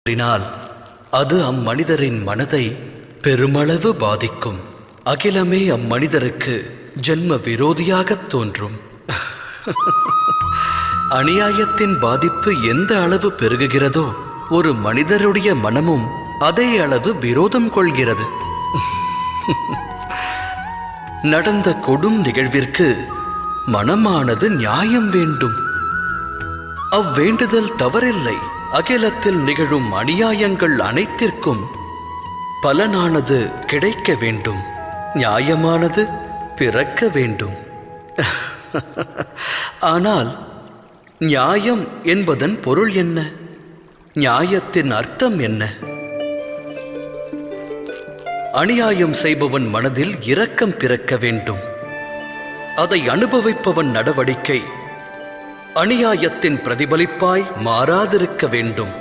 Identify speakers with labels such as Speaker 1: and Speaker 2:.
Speaker 1: கூறினால் அது அம்மனிதரின் மனதை பெருமளவு பாதிக்கும். அகிலமே அம்மனிதருக்கு ஜென்ம விரோதியாகத் தோன்றும். அநியாயத்தின் பாதிப்பு எந்த அளவு பெருகுகிறதோ ஒரு மனிதருடைய மனமும் அதே அளவு விரோதம் கொள்கிறது. நடந்த கொடும் நிகழ்விற்கு மனமானது நியாயம் வேண்டும். அவ்வேண்டுதல் தவறில்லை. அகிலத்தில் நிகழும் அநியாயங்கள் அனைத்திற்கும் பலனானது கிடைக்க வேண்டும். நியாயமானது பிறக்க வேண்டும். ஆனால் நியாயம் என்பதன் பொருள் என்ன? நியாயத்தின் அர்த்தம் என்ன? அநியாயம் செய்பவன் மனதில் இரக்கம் பிறக்க வேண்டும். அதை அனுபவிப்பவன் நடவடிக்கை அநியாயத்தின் பிரதிபலிப்பாய் மாறாதிருக்க வேண்டும்.